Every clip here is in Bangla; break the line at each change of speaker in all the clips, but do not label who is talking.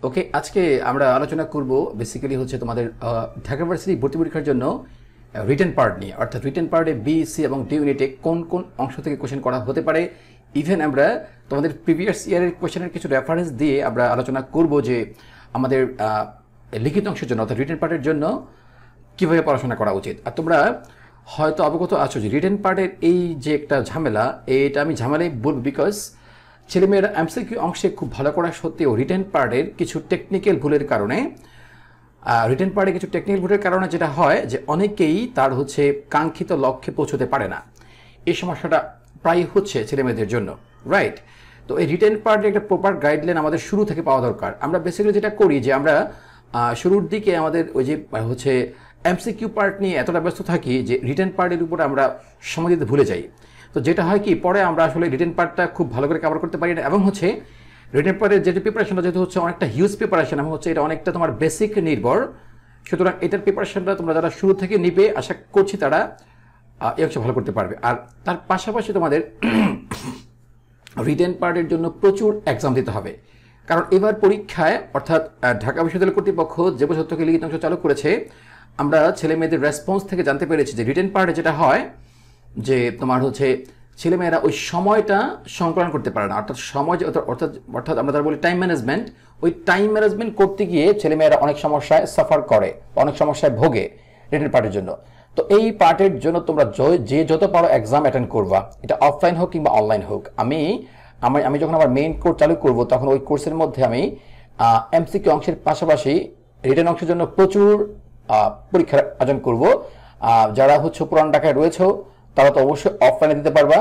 ওকে, আজকে আমরা আলোচনা করব বেসিক্যালি হচ্ছে তোমাদের ঢাকা ভার্সিটি ভর্তি পরীক্ষার জন্য রিটেন পার্ট নিয়ে। অর্থাৎ রিটেন পার্টে বি, সি এবং ডি ইউনিটে কোন কোন অংশ থেকে কোশ্চেন করা হতে পারে। ইভেন আমরা তোমাদের প্রিভিয়াস ইয়ারের কোশ্চেনের কিছু রেফারেন্স দিয়ে আমরা আলোচনা করব যে আমাদের লিখিত অংশের জন্য অর্থাৎ রিটেন পার্টের জন্য কীভাবে পড়াশোনা করা উচিত। আর তোমরা হয়তো অবগত আছো যে রিটেন পার্টের এই যে একটা ঝামেলা, এটা আমি ঝামেলাই বলব বিকজ ছেলেমেয়েরা এমসিকিউ অংশে খুব ভালো করা সত্ত্বেও রিটেন পার্টের কিছু টেকনিক্যাল ভুলের কারণে যেটা হয় যে অনেকেই তার হচ্ছে কাঙ্ক্ষিত লক্ষ্যে পৌঁছতে পারে না। এই সমস্যাটা প্রায় হচ্ছে ছেলেমেয়েদের জন্য, রাইট? তো এই রিটেন পার্টের একটা প্রপার গাইডলাইন আমাদের শুরু থেকে পাওয়া দরকার। আমরা বেসিক্যালি যেটা করি যে আমরা শুরুর দিকে আমাদের ওই যে হচ্ছে এমসিকিউ পার্ট নিয়ে এতটা ব্যস্ত থাকি যে রিটেন পার্টের উপরে আমরা সময় দিতে ভুলে যাই। তো যেটা হয় কি, পরে আমরা আসলে রিটেন পার্টটা খুব ভালো করে কভার করতে পারি না। এবং হচ্ছে রিটেন পার্টের যেটা প্রিপারেশনটা যেহেতু হচ্ছে অনেকটা হিউজ প্রিপারেশন এবং হচ্ছে এটা অনেকটা তোমার বেসিক নির্ভর, সুতরাং এটার প্রিপারেশনটা তোমরা যারা শুরু থেকে নিবে আশা করছি তারা এই অংশে ভালো করতে পারবে। আর তার পাশাপাশি তোমাদের রিটেন পার্টের জন্য প্রচুর এক্সাম দিতে হবে, কারণ এবার পরীক্ষায় অর্থাৎ ঢাকা বিশ্ববিদ্যালয় কর্তৃপক্ষ যে বছর থেকে লিখিত অংশ চালু করেছে, আমরা ছেলে মেয়েদের রেসপন্স থেকে জানতে পেরেছি যে রিটেন পার্টে যেটা হয় যে তোমার হচ্ছে ছেলেমেয়েরা ওই সময়টা সংকলন করতে পারে না। অর্থাৎ সময় অর্থাৎ আমরা তারা বলি টাইম ম্যানেজমেন্ট, ওই টাইম ম্যানেজমেন্ট করতে গিয়ে ছেলেমেয়েরা অনেক সমস্যায় সাফার করে, অনেক সমস্যায় ভোগে রিটেন পার্টের জন্য। তো এই পার্টের জন্য তোমরা যে যত পারো এক্সাম অ্যাটেন্ড করবা, এটা অফলাইন হোক কিংবা অনলাইন হোক। আমি যখন আমার মেইন কোর্স চালু করব তখন ওই কোর্সের মধ্যে আমি এমসিকিউ অংশের পাশাপাশি রিটেন অংশের জন্য প্রচুর পরীক্ষার আয়োজন করব। যারা হচ্ছে পুরান ঢাকায় রয়েছে তারা তো অবশ্যই অফলাইনে দিতে পারবা,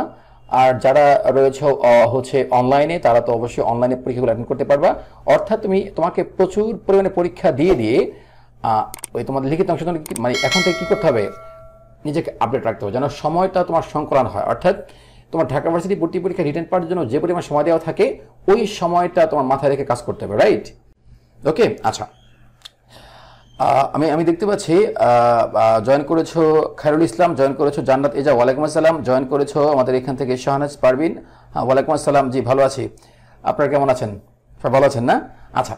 আর যারা রয়েছে হচ্ছে অনলাইনে তারা তো অবশ্যই অনলাইনে পরীক্ষাগুলো অ্যাটেন্ড করতে পারবা। অর্থাৎ তোমাকে প্রচুর পরিমাণে পরীক্ষা দিয়ে ওই তোমাদের লিখিত অংশ মানে এখন থেকে কী করতে হবে, নিজেকে আপডেট রাখতে হবে যেন সময়টা তোমার সংকলন হয়। অর্থাৎ তোমার ঢাকা ভার্সিটি ভর্তি পরীক্ষা রিটেন পাওয়ার জন্য যে পরিমাণ সময় দেওয়া থাকে ওই সময়টা তোমার মাথায় রেখে কাজ করতে হবে, রাইট? ওকে, আচ্ছা। আমি দেখতে পাচ্ছি জয়েন করেছো খায়রুল ইসলাম, জয়েন করেছো জান্নাত এজা, ওয়ালাইকুম আসসালাম। জয়েন করেছো আমাদের এখান থেকে শাহনাজ পারভিন, হ্যাঁ ওয়ালাইকুম আসসালাম। জি ভালো আছি, আপনারা কেমন আছেন? সব ভালো আছেন না? আচ্ছা,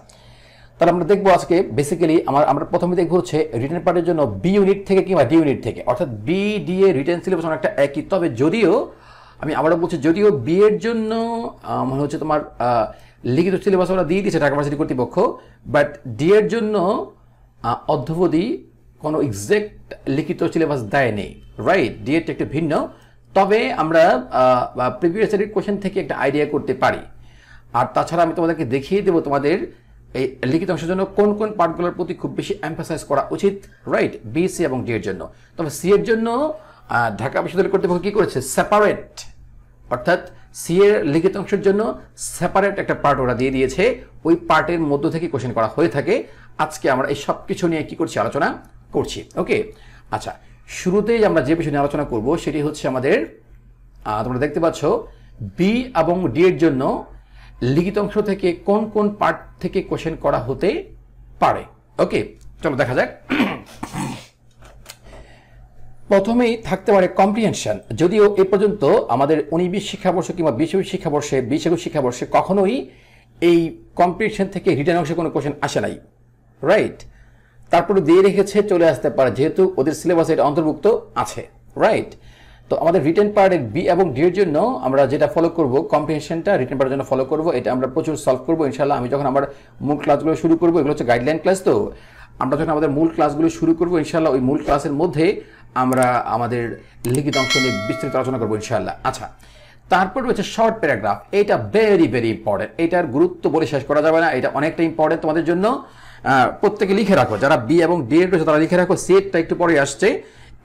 তাহলে আমরা দেখবো আজকে বেসিক্যালি আমরা প্রথমে দেখবো হচ্ছে রিটেন পার্টের জন্য বি ইউনিট থেকে কিংবা ডি ইউনিট থেকে। অর্থাৎ বি ডি এ রিটেন সিলেবাস অনেকটা একই, তবে যদিও আমি আবারও বলছি যদিও বি এর জন্য মনে হচ্ছে তোমার লিখিত সিলেবাস ওরা দিয়ে দিয়েছে ঢাকা ভার্সিটি কর্তৃপক্ষ, বাট ডি এর জন্য অদ্যাবধি কোনো এক্সাক্ট লিখিত সিলেবাস দেয়নি, রাইট? ডি এরটা একটু ভিন্ন, তবে আমরা প্রিভিয়াস ইয়ারের কোশ্চেন থেকে একটা আইডিয়া করতে পারি। আর তাছাড়া আমি তোমাদেরকে দেখিয়ে দেবো তোমাদের এই লিখিত অংশের জন্য কোন কোন পার্টগুলোর প্রতি খুব বেশি এমফাসাইজ করা উচিত, রাইট? বি, সি এবং ডি এর জন্য। তবে সি এর জন্য ঢাকা বিশ্ববিদ্যালয় কর্তৃপক্ষ কী করেছে, সেপারেট, অর্থাৎ সি এর লিখিত অংশের জন্য সেপারেট একটা পার্ট ওরা দিয়ে দিয়েছে, ওই পার্টের মধ্য থেকে কোশ্চেন করা হয়ে থাকে। আজকে আমরা এই সব কিছু নিয়ে কি করছি, আলোচনা করছি। ওকে, আচ্ছা, শুরুতেই আমরা যে বিষয় নিয়ে আলোচনা করব সেটি হচ্ছে আমাদের তোমরা দেখতে পাচ্ছ বি এবং ডি এর জন্য লিখিত অংশ থেকে কোন কোন পার্ট থেকে কোশ্চেন করা হতে পারে। ওকে, চলো দেখা যাক। প্রথমেই থাকতে পারে কম্প্রিহেনশন। যদিও এ পর্যন্ত আমাদের 19-20 শিক্ষাবর্ষ কিংবা 20-21 শিক্ষাবর্ষে 20-21 শিক্ষাবর্ষে কখনোই এই কম্প্রিহেনশন থেকে রিটেন অংশে কোনো কোশ্চেন আসে নাই, রাইট? তারপরে দিয়ে রেখেছে চলে আসতে পারে যেহেতু ওদের সিলেবাসে এটা অন্তর্ভুক্ত আছে, রাইট? তো আমাদের রিটেন পার্টের বি এবং ডি এর জন্য আমরা যেটা ফলো করব, কম্প্রিহেনশনটা রিটেন পার্টের জন্য ফলো করব, এটা আমরা প্রচুর সলভ করবো ইনশাল্লাহ। আমি যখন আমার মূল ক্লাসগুলো শুরু করবো, এগুলো হচ্ছে গাইডলাইন ক্লাস, তো আমরা যখন আমাদের মূল ক্লাসগুলো শুরু করবো ইনশাল্লাহ ওই মূল ক্লাসের মধ্যে আমরা আমাদের লিখিত অংশ নিয়ে বিস্তারিত আলোচনা করবো ইনশাল্লাহ। আচ্ছা, তারপর রয়েছে শর্ট প্যারাগ্রাফ। এটা ভেরি ভেরি ইম্পর্টেন্ট, এটার গুরুত্ব বলে শেষ করা যাবে না, এটা অনেকটা ইম্পর্টেন্ট তোমাদের জন্য। প্রত্যেকে লিখে রাখো, যারা বি এবং ডি এর রয়েছে তারা লিখে রাখো, সেটটা একটু পরে আসছে।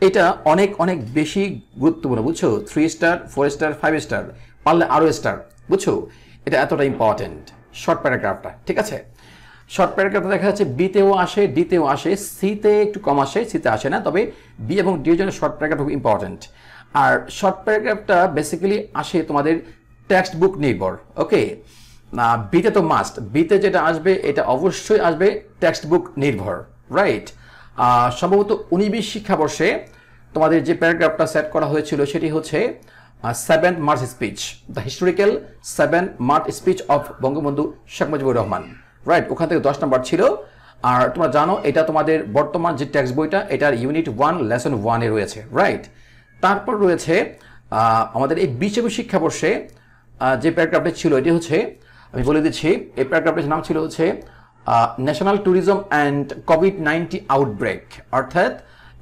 এটা অনেক অনেক বেশি গুরুত্বপূর্ণ, বুঝছো? 3 স্টার, 4 স্টার, 5 স্টার, পারলে আরও স্টার, বুঝছো? এটা এতটা ইম্পর্টেন্ট শর্ট প্যারাগ্রাফটা, ঠিক আছে? শর্ট প্যারাগ্রাফটা দেখা যাচ্ছে বিতেও আসে, ডিতেও আসে, সিতে একটু কম আসে, সিতে আসে না, তবে বি এবং ডি এর জন্য শর্ট প্যারাগ্রাফ খুব ইম্পর্টেন্ট। আর শর্ট প্যারাগ্রাফটা বেসিক্যালি আসে তোমাদের টেক্সট বুক নির্ভর। ওকে, বিতে তো মাস্ট, বিতে যেটা আসবে এটা অবশ্যই আসবে টেক্সট বুক নির্ভর, রাইট? সম্ভবত 19-20 শিক্ষাবর্ষে তোমাদের যে প্যারাগ্রাফটা সেট করা হয়েছিল সেটি হচ্ছে 7 March speech, the historical 7 March speech of Bangabandhu Sheikh Mujibur Rahman, right, ওখান থেকে 10 নাম্বার ছিল। আর তোমরা জানো এটা তোমাদের বর্তমান যে টেক্সট বইটা এটার ইউনিট 1 লেসন 1 এ রয়েছে, রাইট। তারপর রয়েছে আমাদের এই 20-21 শিক্ষাবর্ষে যে প্যারাগ্রাফটা ছিল এটি হচ্ছে, আমি বলে দিচ্ছি, এই প্যারাগ্রাফের নাম ছিল হচ্ছে ন্যাশনাল ট্যুরিজম অ্যান্ড কোভিড-19 আউটব্রেক। অর্থাৎ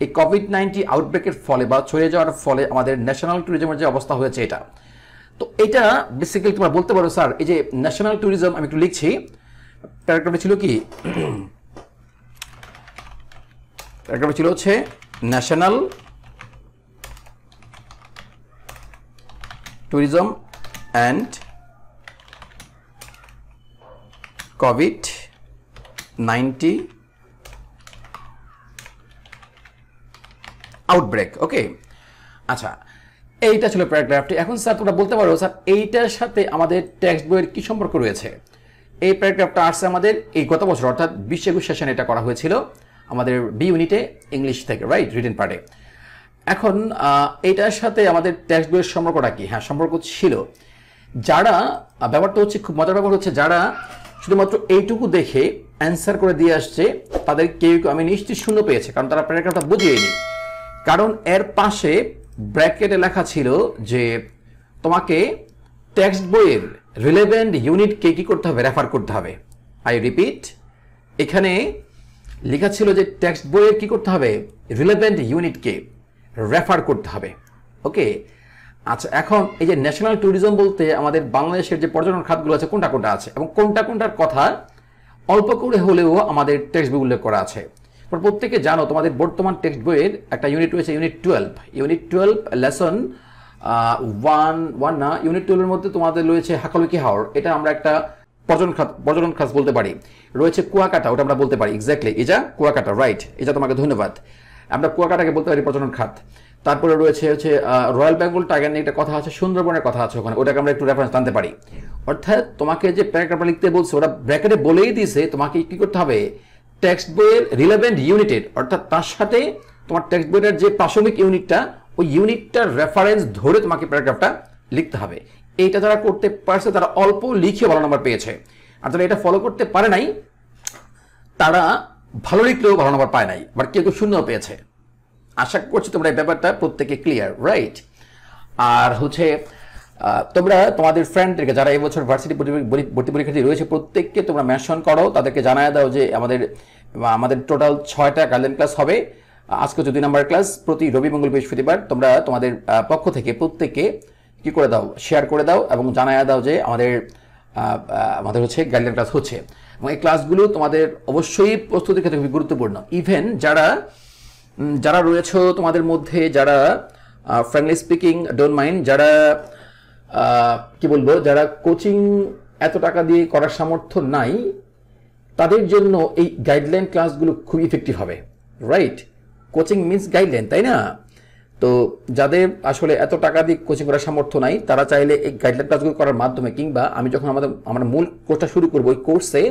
এই কোভিড-19 আউটব্রেকের ফলে বা ছড়িয়ে যাওয়ার ফলে আমাদের ন্যাশনাল ট্যুরিজমের যে অবস্থা হয়েছে এটা। তো এটা বেসিক্যালি তোমরা বলতে পারো স্যার এই যে ন্যাশনাল ট্যুরিজম, আমি একটু লিখছি, প্যারাগ্রাফটা ছিল কি, প্যারাগ্রাফটা ছিল হচ্ছে ন্যাশনাল ট্যুরিজম অ্যান্ড কোভিড-19 আউটব্রেক। ওকে, আচ্ছা, এইটা ছিল প্যারাগ্রাফটি। এখন স্যার তোমরা বলতে পারো স্যার এইটার সাথে আমাদের টেক্সট বইয়ের কি সম্পর্ক রয়েছে? এই প্যারাগ্রাফটা আসছে আমাদের এই গত বছর অর্থাৎ 20-21 সেশনে এটা করা হয়েছিল আমাদের বি ইউনিটে ইংলিশ থেকে, রাইট, রিটেন পার্টে। এখন এইটার সাথে আমাদের টেক্সট বইয়ের সম্পর্কটা কি? হ্যাঁ, সম্পর্ক ছিল। যারা, ব্যাপারটা হচ্ছে খুব মজার ব্যাপার হচ্ছে, যারা শুধুমাত্র এইটুকু দেখে অ্যান্সার করে দিয়ে আসছে তাদের কেউ আমি নিশ্চিত শূন্য পেয়েছে, কারণ তারা প্যারাগ্রাফটা বুঝিয়েনি। কারণ এর পাশে ব্র্যাকেটে লেখা ছিল যে তোমাকে টেক্সট বইয়ের রিলেভেন্ট ইউনিটকে কি করতে হবে, রেফার করতে হবে। আই রিপিট, এখানে লেখা ছিল যে টেক্সট বইয়ের কি করতে হবে, রিলেভেন্ট ইউনিটকে রেফার করতে হবে। ওকে, আচ্ছা, এখন এই যে ন্যাশনাল ট্যুরিজম বলতে আমাদের বাংলাদেশের যে পর্যটন খাতগুলো আছে কোনটা কোনটা আছে এবং কোনটার কথা অল্প করে হলেও আমাদের টেক্সট বই উল্লেখ করা আছে। প্রত্যেকে জানো তোমাদের বর্তমান টেক্সট বইয়ের একটা ইউনিট রয়েছে, ইউনিট 12 লেসন 1 না, ইউনিট 12 এর মধ্যে তোমাদের রয়েছে হাকালুকি হাওর, এটা আমরা একটা পর্যটন খাত বলতে পারি। রয়েছে কুয়াকাটা, ওটা আমরা বলতে পারি, এক্স্যাক্টলি, এটা কুয়াকাটা, রাইট, এটা তোমাকে ধন্যবাদ, আমরা কুয়াকাটাকে বলতে পারি পর্যটন খাত। তারপরে রয়েছে হচ্ছে রয়্যাল বেঙ্গল টাইগার নিয়ে একটা কথা আছে, সুন্দরবনের কথা আছে ওখানে, ওটাকে আমরা একটু রেফারেন্স জানতে পারি। অর্থাৎ তোমাকে যে প্যারাগ্রাফটা লিখতে বলছে ওরা ব্র্যাকেটে বলেই দিয়েছে তোমাকে কি করতে হবে, টেক্সট বইয়ের রিলেভেন্ট ইউনিটের, অর্থাৎ তার সাথে তোমার টেক্সট বইয়ের যে প্রাসঙ্গিক ইউনিটটা, ওই ইউনিটটার রেফারেন্স ধরে তোমাকে প্যারাগ্রাফটা লিখতে হবে। এইটা যারা করতে পারছে তারা অল্প লিখে ভালো নাম্বার পেয়েছে, আর যারা এটা ফলো করতে পারে নাই তারা ভালো লিখলেও ভালো নাম্বার পায় নাই, বাট কেউ শূন্যও পেয়েছে। আশা করছি তোমরা এই ব্যাপারটা প্রত্যেকে ক্লিয়ার, রাইট। আর হচ্ছে তোমরা তোমাদের ফ্রেন্ডদেরকে যারা এবছর ভার্সিটি ভর্তি পরীক্ষার্থী রয়েছে প্রত্যেককে তোমরা মেনশন করো, তাদেরকে জানায় দাও যে আমাদের টোটাল 6টা গাইডলাইন ক্লাস হবে। আজকে হচ্ছে 2 নাম্বার ক্লাস, প্রতি রবি, মঙ্গল, বৃহস্পতিবার। তোমরা তোমাদের পক্ষ থেকে প্রত্যেককে কি করে দাও, শেয়ার করে দাও এবং জানায় দাও যে আমাদের হচ্ছে গাইডলাইন ক্লাস হচ্ছে। এবং এই ক্লাসগুলো তোমাদের অবশ্যই প্রস্তুতির ক্ষেত্রে খুবই গুরুত্বপূর্ণ। ইভেন যারা রয়েছে তোমাদের মধ্যে, যারা ফ্র্যাঙ্কলি স্পিকিং ডোন্ট মাইন্ড, যারা কি বলবো, যারা কোচিং এত টাকা দিয়ে করার সামর্থ্য নাই, তাদের জন্য এই গাইডলাইন ক্লাসগুলো খুব ইফেক্টিভ হবে, রাইট। কোচিং মিন্স গাইডলাইন, তাই না? তো যাদের আসলে এত টাকা দিয়ে কোচিং করার সামর্থ্য নাই তারা চাইলে এই গাইডলাইন ক্লাসগুলো করার মাধ্যমে, কিংবা আমি যখন আমরা মূল কোর্সটা শুরু করবো, ওই কোর্সে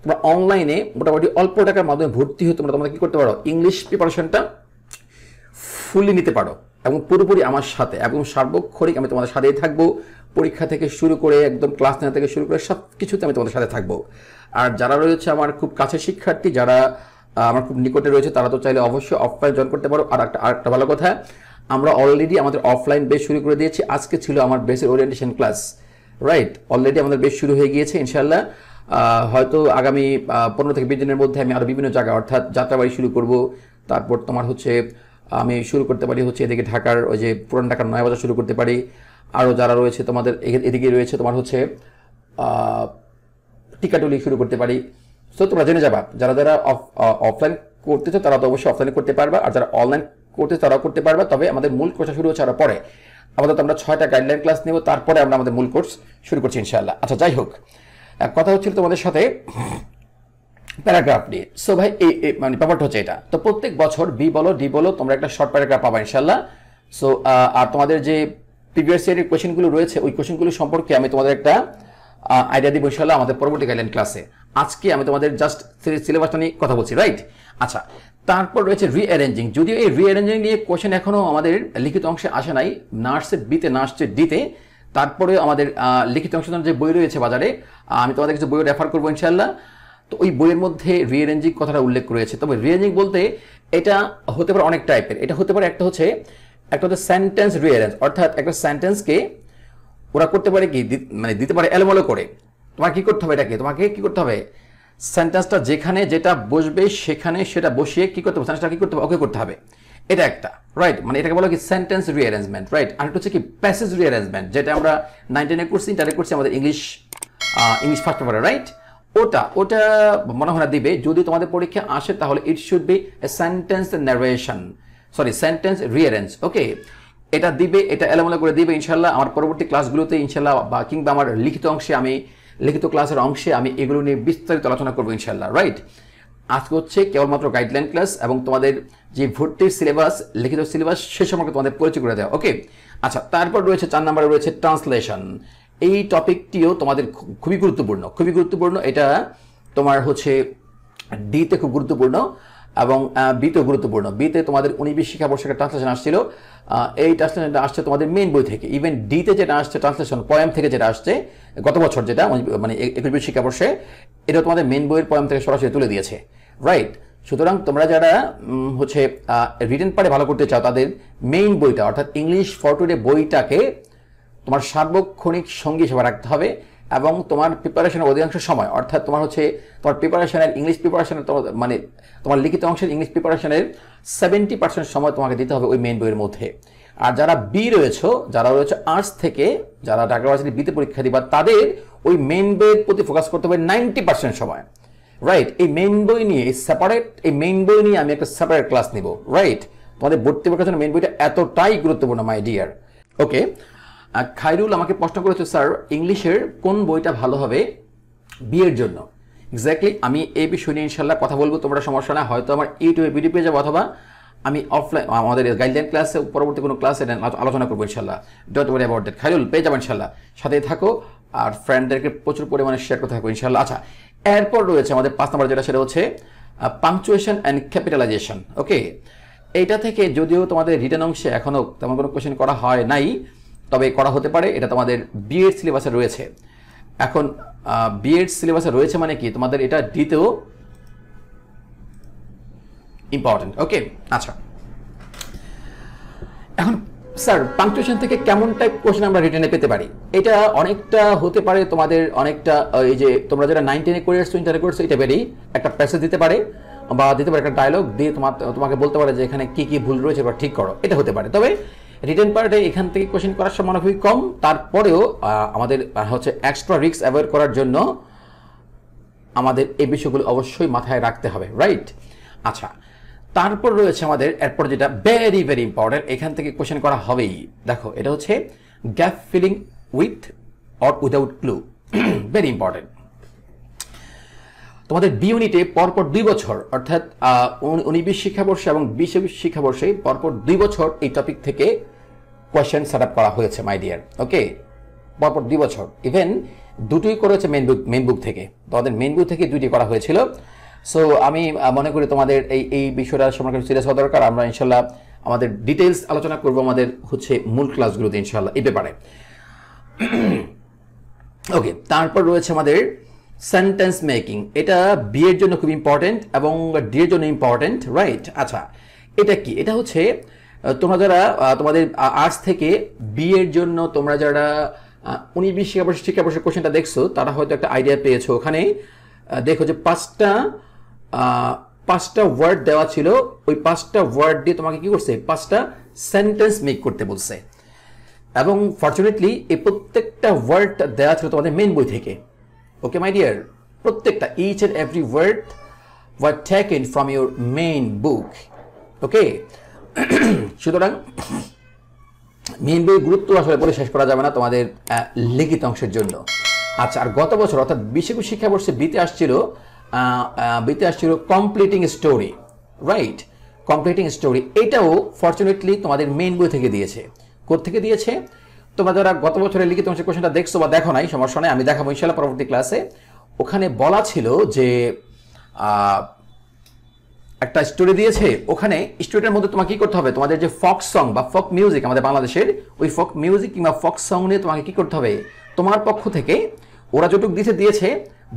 তোমরা অনলাইনে মোটামুটি অল্প টাকার মাধ্যমে ভর্তি হয়ে তোমরা কি করতে পারো, ইংলিশ প্রিপারেশনটা ফুললি নিতে পারো এবং পুরোপুরি আমার সাথে এবং সার্বক্ষণিক আমি তোমাদের সাথেই থাকবো। পরীক্ষা থেকে শুরু করে একদম ক্লাস নেওয়া থেকে শুরু করে সব কিছুতে আমি তোমাদের সাথে থাকবো। আর যারা রয়েছে আমার খুব কাছের শিক্ষার্থী, যারা আমার খুব নিকটে রয়েছে, তারা তো চাইলে অবশ্যই অফলাইন জয়েন করতে পারো। আর একটা ভালো কথা, আমরা অলরেডি আমাদের অফলাইন বেস শুরু করে দিয়েছি। আজকে ছিল আমার বেসের ওরিয়েন্টেশন ক্লাস, রাইট। অলরেডি আমাদের বেস শুরু হয়ে গিয়েছে ইনশাল্লাহ। হয়তো আগামী 15 থেকে 20 দিনের মধ্যে আমি আরও বিভিন্ন জায়গায়, অর্থাৎ যাত্রাবাড়ি শুরু করব। তারপর তোমার হচ্ছে আমি শুরু করতে পারি হচ্ছে এদিকে ঢাকার ওই যে পুরান ঢাকার নয়াবাজার শুরু করতে পারি। আরও যারা রয়েছে তোমাদের এদিকে রয়েছে তোমার হচ্ছে টিকাটুলি শুরু করতে পারি। সো তোমরা জেনে যাবা, যারা যারা অফলাইন করতেছো তারা তো অবশ্যই অফলাইনে করতে পারবা, আর যারা অনলাইন করতে তারাও করতে পারবা। তবে আমাদের মূল কোর্সটা শুরু হচ্ছে আরও পরে। আমাদের আমরা 6টা গাইডলাইন ক্লাস নেব, তারপরে আমরা আমাদের মূল কোর্স শুরু করছি ইনশাআল্লাহ। আচ্ছা, যাই হোক, কথা হচ্ছিল তোমাদের সাথে প্যারাগ্রাফ নিয়ে। সো ভাই এই মানে ব্যাপারটা হচ্ছে এটা। তো প্রত্যেক বছর বি বলো ডি বলো তোমরা একটা শর্ট প্যারাগ্রাফ পাবা ইনশাআল্লাহ। সো আর তোমাদের যে প্রিভিয়াস ইয়ারের কোয়েশ্চেনগুলো রয়েছে ওই কোয়েশ্চেনগুলো সম্পর্কে আমি তোমাদের একটা আইডিয়া দিব ইনশাআল্লাহ আমাদের পরবর্তী গাইডলাইন ক্লাসে। আজকে আমি তোমাদের জাস্ট সিলেবাসটা নিয়ে কথা বলছি, রাইট। আচ্ছা, তারপর রয়েছে রিঅ্যারেঞ্জিং। যদিও এই রিঅ্যারেঞ্জিং নিয়ে কোয়েশ্চেন এখনো আমাদের লিখিত অংশে আসে নাই, নার্সের বিতে না আসছে ডিতে। তারপরে আমাদের লিখিত অংশ যে বই রয়েছে বাজারে, আমি তোমাদের কিছু বই রেফার করবো ইনশাআল্লাহ। তো ওই বইয়ের মধ্যে রিঅ্যারেঞ্জিং কথাটা উল্লেখ রয়েছে। তবে রিঅ্যারেঞ্জিং বলতে এটা হতে পারে অনেক টাইপের। এটা হতে পারে একটা হচ্ছে সেন্টেন্স রিঅ্যারেঞ্জ, অর্থাৎ একটা সেন্টেন্সকে ওরা করতে পারে কি, মানে দিতে পারে এলোমেলো করে। তোমার কি করতে হবে, এটাকে তোমাকে কি করতে হবে, সেন্টেন্সটা যেখানে যেটা বসবে সেখানে সেটা বসিয়ে কি করতে হবে, সেন্টেন্সটা কি করতে হবে, ওকে করতে হবে। এটা একটা, রাইট, মানে এটাকে বলা কি সেন্টেন্স রিঅ্যারেঞ্জমেন্ট, রাইট। আর একটা হচ্ছে কি প্যাসেজ রিঅ্যারেঞ্জমেন্ট, যেটা আমরা 9-10 করছি, ইন্টারে করছি আমাদের ইংলিশ ফার্স্ট পেপারে, রাইট। ওটা মনে হয় না দিবে। যদি তোমাদের পরীক্ষা আসে তাহলে it should be a sentence narration, sorry sentence rearrange, okay. এটা দিবে, এটা এলোমেলো করে দিবে ইনশাল্লাহ। আমার পরবর্তী ক্লাসগুলোতে ইনশাল্লাহ বা কিংবা আমার লিখিত ক্লাসের অংশে আমি এগুলো নিয়ে বিস্তারিত আলোচনা করবো ইনশাল্লাহ, রাইট। আজকে হচ্ছে কেবলমাত্র গাইডলাইন ক্লাস এবং তোমাদের যে ভর্তির সিলেবাস, লিখিত সিলেবাস সে সম্পর্কে তোমাদের পরিচয় করে দেওয়া, ওকে। আচ্ছা, তারপর রয়েছে 4 নম্বরে রয়েছে ট্রান্সলেশন। এই টপিকটিও তোমাদের খুবই গুরুত্বপূর্ণ। এটা তোমার হচ্ছে ডিতে খুব গুরুত্বপূর্ণ এবং বিতেও গুরুত্বপূর্ণ। বিতে তোমাদের 19-20 শিক্ষাবর্ষের ট্রান্সলেশন আসছিল। এই ট্রান্সলেশনটা আসছে তোমাদের মেইন বই থেকে। ইভেন ডিতে যেটা আসছে ট্রান্সলেশন পয়েম থেকে, যেটা আসছে গত বছর, যেটা মানে 21-22 শিক্ষাবর্ষে, এটা তোমাদের মেইন বইয়ের পয়েম থেকে সরাসরি তুলে দিয়েছে, রাইট। সুতরাং তোমরা যারা হচ্ছে রিটেন পারে ভালো করতে চাও, তাদের মেইন বইটা অর্থাৎ ইংলিশ ফর টুডে বইটাকে তোমার সার্বক্ষণিক সঙ্গী হিসেবে রাখতে হবে এবং তোমার প্রিপারেশনের অধিকাংশ সময়, অর্থাৎ তোমার হচ্ছে তোমার প্রিপারেশনের ইংলিশ প্রিপারেশনের মানে তোমার লিখিত অংশের ইংলিশ প্রিপারেশনের 70% সময় তোমাকে দিতে হবে ওই মেইন বইয়ের মধ্যে। আর যারা যারা রয়েছে আর্টস থেকে, যারা ঢাকা ইউনিভার্সিটি বিতে পরীক্ষা দিবা, তাদের ওই মেইন বইয়ের প্রতি ফোকাস করতে হবে 90% সময়, রাইট। এই মেইন বই নিয়ে আমি একটা সেপারেট ক্লাস নিব, রাইট। তোমাদের ভর্তি পরীক্ষার জন্য মেইন বইটা এতটাই গুরুত্বপূর্ণ মাই ডিয়ার, ওকে। খায়রুল আমাকে প্রশ্ন করেছে, স্যার ইংলিশের কোন বইটা ভালো হবে বিয়ের জন্য? এক্স্যাক্টলি আমি এই বিষয় নিয়ে ইনশাল্লাহ কথা বলবো, তোমরা সমস্যা না। হয়তো আমার ইউটিউবে ভিডিও পেয়ে যাবো, অথবা আমি অফলাইন আমাদের গাইডলাইন ক্লাসে পরবর্তী কোনো ক্লাসে আলোচনা করবো ইনশাল্লাহ। Don't worry about that. Khairul পেয়ে যাবো ইনশাল্লাহ, সাথেই থাকো আর ফ্রেন্ডদেরকে প্রচুর পরিমাণে শেয়ার করতে থাকো ইনশাল্লাহ। আচ্ছা, এরপর রয়েছে আমাদের 5 নম্বর যেটা, সেটা হচ্ছে পাংচুয়েশন অ্যান্ড ক্যাপিটালাইজেশন, ওকে। এইটা থেকে যদিও তোমাদের রিটেন অংশে এখনো তেমন কোনো কোয়েশ্চেন করা হয় নাই, তবে করা হতে পারে। এটা তোমাদের বিএড সিলেবাসে রয়েছে। এখন বিএড সিলেবাসে রয়েছে মানে কি, তোমাদের এটা দিতেও ইম্পর্টেন্ট, ওকে। আচ্ছা, এখন স্যার পাংচুয়েশন থেকে কেমন টাইপ কোশ্চেন আমরা রিটেনে পেতে পারি? এটা অনেকটা হতে পারে তোমাদের, অনেকটা এই যে তোমরা যারা 9-10 করে এসছো, ইন্টারে করছো, এটা বেরি একটা প্যাসেজ দিতে পারে বা দিতে পারে একটা ডায়লগ দিয়ে তোমাকে বলতে পারে যে এখানে কি কি ভুল রয়েছে বা ঠিক করো, এটা হতে পারে। তবে রিটেন পার্টে এখান থেকে কোশ্চেন করার সম্ভাবনা খুবই কম। তারপরেও আমাদের হচ্ছে এক্সট্রা রিস্ক অ্যাভয়েড করার জন্য আমাদের এই বিষয়গুলো অবশ্যই মাথায় রাখতে হবে, রাইট। আচ্ছা, তারপর রয়েছে আমাদের এরপর যেটা ভেরি ভেরি ইম্পর্টেন্ট, এখান থেকে কোশ্চেন করা হবেই। দেখো, এটা হচ্ছে gap filling with or without clue, very important. তোমাদের বি ইউনিটে পরপর 2 বছর, অর্থাৎ 19-20 শিক্ষাবর্ষে এবং 20-21 শিক্ষাবর্ষে পরপর 2 বছর এই টপিক থেকে কোয়েশ্চেন সেট আপ করা হয়েছে মাই ডিয়ার, ওকে। পরপর 2 বছর, ইভেন দুটোই করেছে মেইন বুক থেকে, তোমাদের মেইন বুক থেকে 2টি করা হয়েছিল। সো আমি মনে করি তোমাদের এই বিষয়টা সম্পর্কে সিরিয়াস হওয়া দরকার। আমরা ইনশাল্লাহ আমাদের ডিটেইলস আলোচনা করবো আমাদের হচ্ছে মূল ক্লাসগুলোতে ইনশাল্লাহ এই ব্যাপারে, ওকে। তারপর রয়েছে আমাদের সেন্টেন্স মেকিং। এটা বি এর জন্য খুব ইম্পর্টেন্ট এবং ডি এর জন্য ইম্পর্টেন্ট, রাইট। আচ্ছা, এটা কি? এটা হচ্ছে তোমরা যারা তোমাদের আর্টস থেকে বি এর জন্য তোমরা যারা 19-20 শিক্ষাবর্ষের কোশ্চেনটা দেখছো, তারা হয়তো একটা আইডিয়া পেয়েছো। ওখানে দেখো যে 5টা ওয়ার্ড দেওয়া ছিল, ওই 5টা ওয়ার্ড দিয়ে তোমাকে কি করছে, 5টা সেন্টেন্স মেক করতে বলছে। এবং ফরচুনেটলি এই প্রত্যেকটা ওয়ার্ড দেওয়া ছিল তোমাদের মেইন বই থেকে, ওকে মাই ডিয়ার। প্রত্যেকটা each and every word were taken from your main book, okay. সুতরাং মেইন বইয়ের গুরুত্ব আসলে বলে শেষ করা যাবে না তোমাদের লিখিত অংশের জন্য। আচ্ছা, আর গত বছর অর্থাৎ 20-21 শিক্ষাবর্ষে বিতে আসছিল completing story, right. Completing story এটাও ফরচুনেটলি তোমাদের মেইন বই থেকে দিয়েছে। কোথেকে দিয়েছে? তোমরা যারা গত বছরের লিখিত অংশের কোশ্চেনটা দেখছো বা দেখো নাই, সমস্যা নাই, আমি দেখাবো ইনশাআল্লাহ পরবর্তী ক্লাসে। ওখানে বলা ছিল যে একটা স্টোরি দিয়েছে, ওখানে স্টোরিটার মধ্যে তোমাকে কি করতে হবে, তোমাদের যে ফক সং বা ফক মিউজিক আমাদের বাংলাদেশের, ওই ফক মিউজিক কিংবা ফক সং নিয়ে তোমাকে কি করতে হবে, তোমার পক্ষ থেকে ওরা যতটুকু দিয়েছে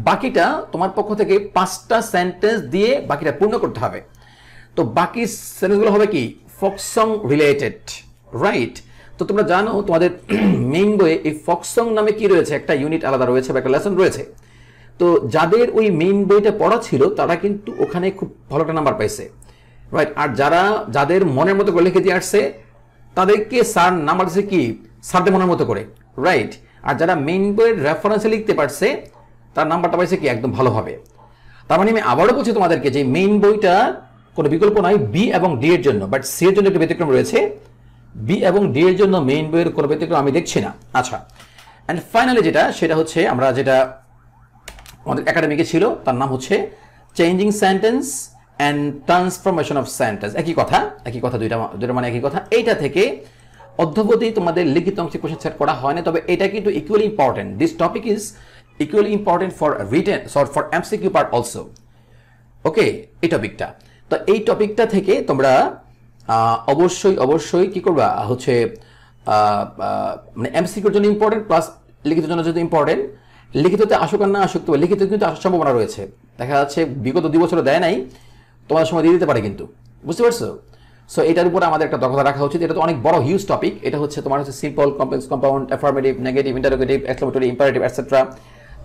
বাকিটা তোমার পক্ষ থেকে 5টা সেন্টেন্স দিয়ে বাকিটা পূর্ণ করতে হবে। তো বাকি সেন্টেন্সগুলো হবে কি ফোক সং রিলেটেড, রাইট? তো তোমরা জানো তোমাদের মেইন বইয়ে এই ফোক সং নামে কি রয়েছে, একটা ইউনিট আলাদা রয়েছে বা একটা লেসন রয়েছে। তো যাদের ওই মেইন বইটা পড়া ছিল তারা কিন্তু ওখানে খুব ভালো একটা নাম্বার পাইছে, রাইট? আর যাদের মনের মতো করে লিখে দিয়ে আসছে তাদেরকে স্যার নাম্বার দিচ্ছে কি স্যারদের মনের মতো করে, রাইট? আর যারা মেইন বইয়ের রেফারেন্সে লিখতে পারছে তার নাম্বারটা পাইছে কি একদম ভালোভাবে। তার মানে আমি আবারও বলছি তোমাদেরকে যে মেইন বইটা কোনো বিকল্প নাই বি এবং ডি এর জন্য, বাট সি এর জন্য একটা ব্যতিক্রম রয়েছে। বি এবং ডি এর জন্য মেইন বইয়ের কোনো ব্যতিক্রম আমি দেখছি না। আচ্ছা, অ্যান্ড ফাইনালি সেটা হচ্ছে আমরা যেটা আমাদের একাডেমিকে ছিল তার নাম হচ্ছে changing sentence and transformation of sentence. একই কথা দুইটা মানে একই কথা। এইটা থেকে অদ্যাবধি তোমাদের লিখিত অংশে কোশ্চেন সেট করা হয় না, তবে এটা কিন্তু equally important. This topic is equally important for written for MCQ part also. Okay, এই টপিকটা, তো এই টপিকটা থেকে তোমরা অবশ্যই কি করবা হচ্ছে মানে এমসিকিউর জন্য ইম্পর্টেন্ট প্লাস লিখিতের জন্য যদি ইম্পর্টেন্ট। লিখিততে আসুক আর না আসুক, তবে লিখিত কিন্তু আসার সম্ভাবনা রয়েছে। দেখা যাচ্ছে বিগত 2 বছরও দেয় নাই, তোমার সময় দিয়ে দিতে পারে কিন্তু, বুঝতে পারছো? সো এটার উপরে আমাদের একটা দক্ষতা রাখা উচিত। এটা তো অনেক বড় হিউজ টপিক। এটা হচ্ছে তোমার হচ্ছে simple, complex, compound, affirmative, negative, interrogative, exclamatory, imperative, etcetera.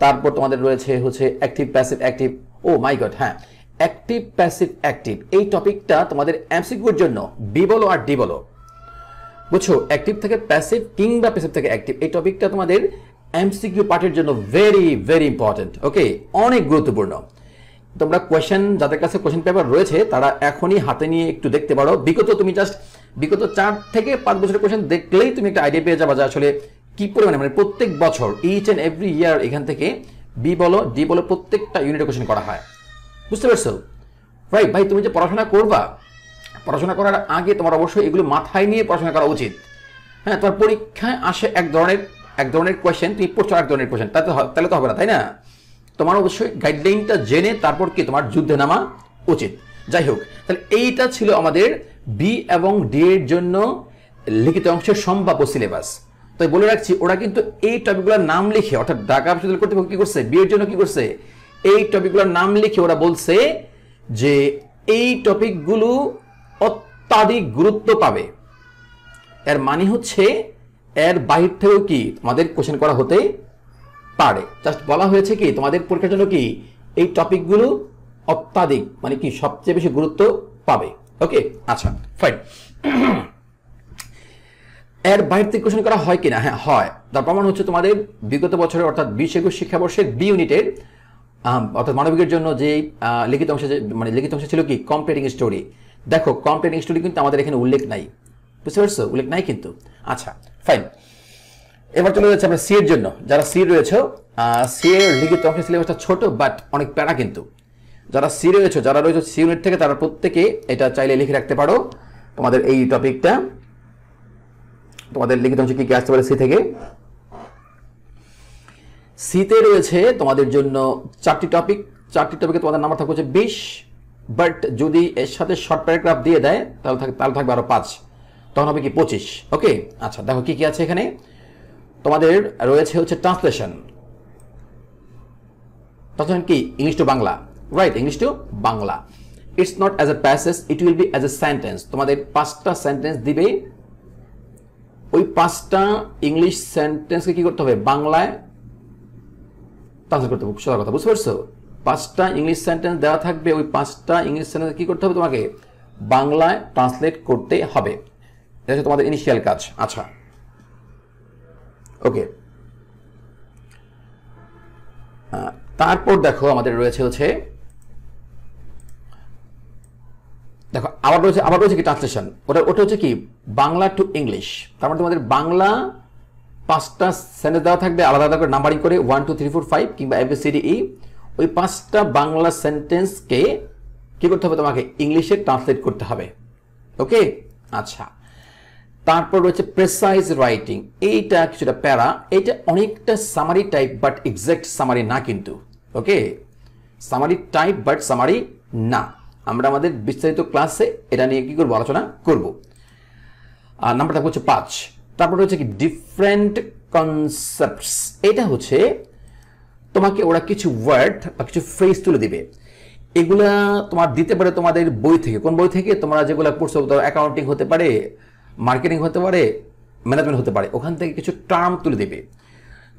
তারপর তোমাদের রয়েছে হচ্ছে অ্যাক্টিভ, প্যাসিভ, অ্যাক্টিভ। ও মাই গড, হ্যাঁ, অ্যাক্টিভ, প্যাসিভ, অ্যাক্টিভ এই টপিকটা তোমাদের এমসিকিউর জন্য বি বলো আর ডি বলো, বুঝছো? অ্যাক্টিভ থেকে প্যাসিভ কিংবা প্যাসিভ থেকে অ্যাক্টিভ এই টপিকটা তোমাদের এমসিকিউ পার্টের জন্য ভেরি ভেরি ইম্পর্টেন্ট। ওকে, অনেক গুরুত্বপূর্ণ। তোমরা যাদের কাছে কোশ্চেন পেপার রয়েছে তারা এখনই হাতে নিয়ে একটু দেখতে পারো। বিগত 4 থেকে 5 বছরের কোশ্চেন দেখলেই তুমি একটা আইডিয়া পেয়ে যাবে যে আসলে কি পরিমাণে মানে প্রত্যেক বছর ইচ অ্যান্ড এভরি ইয়ার এখান থেকে বি বলো ডি বলো প্রত্যেকটা ইউনিটে কোশ্চেন করা হয়, বুঝতে পারছো? রাইট ভাই, তুমি যে পড়াশোনা করবা, পড়াশোনা করার আগে তোমার অবশ্যই এগুলো মাথায় নিয়ে পড়াশোনা করা উচিত। হ্যাঁ, তোমার পরীক্ষায় আসে এক ধরনের কোয়েশ্চেন, তুমি পড়ছো এক ধরনের কোয়েশ্চেন, তাহলে তো হবে না, তাই না? তোমার অবশ্যই গাইডলাইনটা জেনে তারপর কি তোমার যুদ্ধে নামা উচিত। যাই হোক, তাহলে এইটা ছিল আমাদের বি এবং ডি এর জন্য লিখিত অংশের সম্ভাব্য সিলেবাস। তাই বলে রাখছি, ওরা কিন্তু এই টপিকগুলোর নাম লিখে, অর্থাৎ ঢাকা বিশ্ববিদ্যালয় কর্তৃপক্ষ কি করছে, বি এর জন্য কি করছে, এই টপিকগুলোর নাম লিখে ওরা বলছে যে এই টপিকগুলো অত্যাধিক গুরুত্ব পাবে। এর মানে হচ্ছে এর বাহির থেকেও কি তোমাদের কোশ্চেন করা হতে পারে। জাস্ট বলা হয়েছে কি তোমাদের পরীক্ষার জন্য কি এই টপিকগুলো অত্যাধিক মানে কি সবচেয়ে বেশি গুরুত্ব পাবে। ওকে, আচ্ছা ফাইন। এর বাইরে থেকে কোশ্চেন করা হয় কিনা? হ্যাঁ হয়। তার প্রমাণ হচ্ছে তোমাদের বিগত বছরের অর্থাৎ 20-21 শিক্ষাবর্ষের বি ইউনিটের অর্থাৎ মানবিকের জন্য যে লিখিত অংশে ছিল কি কম্পিটিং স্টোরি। দেখো কম্পিটিং স্টোরি কিন্তু আমাদের এখানে উল্লেখ নাই, বুঝতে পারছো? উল্লেখ নাই কিন্তু। আচ্ছা ফাইন, এবার চলে যাচ্ছে আমরা সি এর জন্য। যারা সি রয়েছে, সি এর লিখিত অংশের সিলেবাসটা ছোট বাট অনেক প্যারা কিন্তু। যারা রয়েছে সি ইউনিট থেকে তারা প্রত্যেকে এটা চাইলে লিখে রাখতে পারো তোমাদের এই টপিকটা। তোমাদের লিখিত অংশে কি কি আসতে পারে সি থেকে? সিতে রয়েছে তোমাদের জন্য 4টি টপিকে তোমাদের নাম্বার থাকবে 20, বাট যদি এর সাথে শর্ট প্যারাগ্রাফ দিয়ে দেয় তাহলে থাকবে আরো 5, তখন হবে কি 25। ওকে, আচ্ছা দেখো কি কি আছে এখানে। তোমাদের রয়েছে হচ্ছে ট্রান্সলেশন কি English to Bangla, right? English to Bangla. It's not as a passage, it will be as a sentence. তোমাদের 5টা সেন্টেন্স দিবে, ওই 5টা ইংলিশ সেন্টেন্সকে কি করতে হবে বাংলায় ট্রান্সলেট করতে হবে। সোজা কথা, বুঝতে পারছো? 5টা ইংলিশ সেন্টেন্স দেওয়া থাকবে, ওই 5টা ইংলিশ সেন্টেন্স কি করতে হবে তোমাকে বাংলায় ট্রান্সলেট করতে হবে। এটা হচ্ছে তোমাদের ইনিশিয়াল কাজ। আচ্ছা ওকে, তারপর দেখো আমাদের রয়েছে দেখো আবার রয়েছে কি ট্রান্সলেশন। ওটা হচ্ছে কি বাংলা টু ইংলিশ। তার মানে তোমাদের বাংলা 5টা সেন্টেন্স দেওয়া থাকবে আলাদা আলাদা করে নাম্বারিং করে 1 2 3 4 5 কিংবা ABCDE। ওই 5টা বাংলা সেন্টেন্সকে কি করতে হবে তোমাকে ইংলিশে ট্রান্সলেট করতে হবে। ওকে, আচ্ছা তারপর রয়েছে প্রেসাইজ রাইটিং। এইটা কিছুটা প্যারা, এইটা অনেকটা summary type but exact summary না কিন্তু। ওকে, সামারি টাইপ বাট সামারি না। আমরা আমাদের বিস্তারিত ক্লাসে এটা নিয়ে কি করবো আলোচনা করব। আর নাম্বারটা হচ্ছে 5। তারপর হচ্ছে কি ডিফারেন্ট কনসেপ্টস। এটা হচ্ছে তোমাকে ওরা কিছু ওয়ার্ড বা কিছু ফ্রেজ তুলে দিবে। এগুলা তোমার দিতে পারে তোমাদের বই থেকে। কোন বই থেকে? তোমরা যেগুলো পড়ছো, ধরো অ্যাকাউন্টিং হতে পারে, মার্কেটিং হতে পারে, ম্যানেজমেন্ট হতে পারে, ওখান থেকে কিছু টার্ম তুলে দেবে।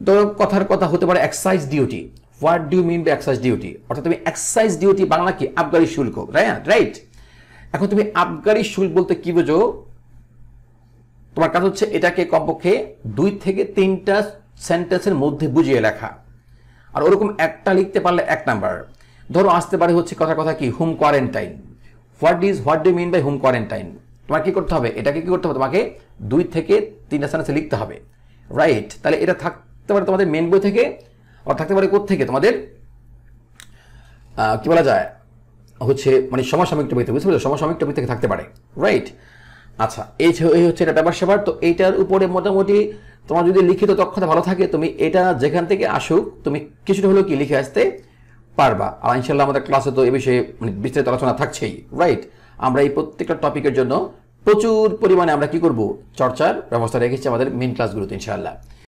ধরো কথার কথা হতে পারে excise duty. What do you mean by excise duty? অর্থাৎ তুমি এক্সাইজ ডিউটি বাংলা কি? আবগারি শুল্ক, রাইট? এখন তুমি আবগারি শুল্ক বলতে কি বোঝো? তোমার কাজ হচ্ছে এটাকে কমপক্ষে 2 থেকে 3টা সেন্টেন্সের মধ্যে বুঝিয়ে লেখা। আর ওরকম একটা লিখতে পারলে 1 নাম্বার। ধরো আসতে পারে হচ্ছে কথার কথা কি? Home quarantine. What do you mean by home quarantine? তোমার কি করতে হবে? এটাকে কি করতে হবে? তোমাকে 2 থেকে 3টা সেন্টেন্সে লিখতে হবে, রাইট? তাহলে এটা থাকতে পারে তোমাদের মেন বই থেকে, আর থাকতে পারে কোত্থেকে? তোমাদের কি বলা যায় হচ্ছে মানে সমসাময়িক টপিক থেকে, বুঝতে পারছো? সমসাময়িক টপিক থেকে থাকতে পারে, রাইট? আচ্ছা, এই হচ্ছে এটা ব্যাপার স্যাপার। তো এইটার উপরে মোটামুটি তোমার যদি লিখিত দক্ষতা ভালো থাকে, তুমি এটা যেখান থেকে আসুক তুমি কিছুটা হলেও কি লিখে আসতে পারবা। আর ইনশাল্লাহ আমাদের ক্লাসে তো এই বিষয়ে মানে বিস্তারিত আলোচনা থাকছেই, রাইট? আমরা এই প্রত্যেকটা টপিকের জন্য প্রচুর পরিমাণে আমরা কি করব? চর্চার ব্যবস্থা রেখেছি আমাদের মেন ক্লাসগুলোতে ইনশাআল্লাহ।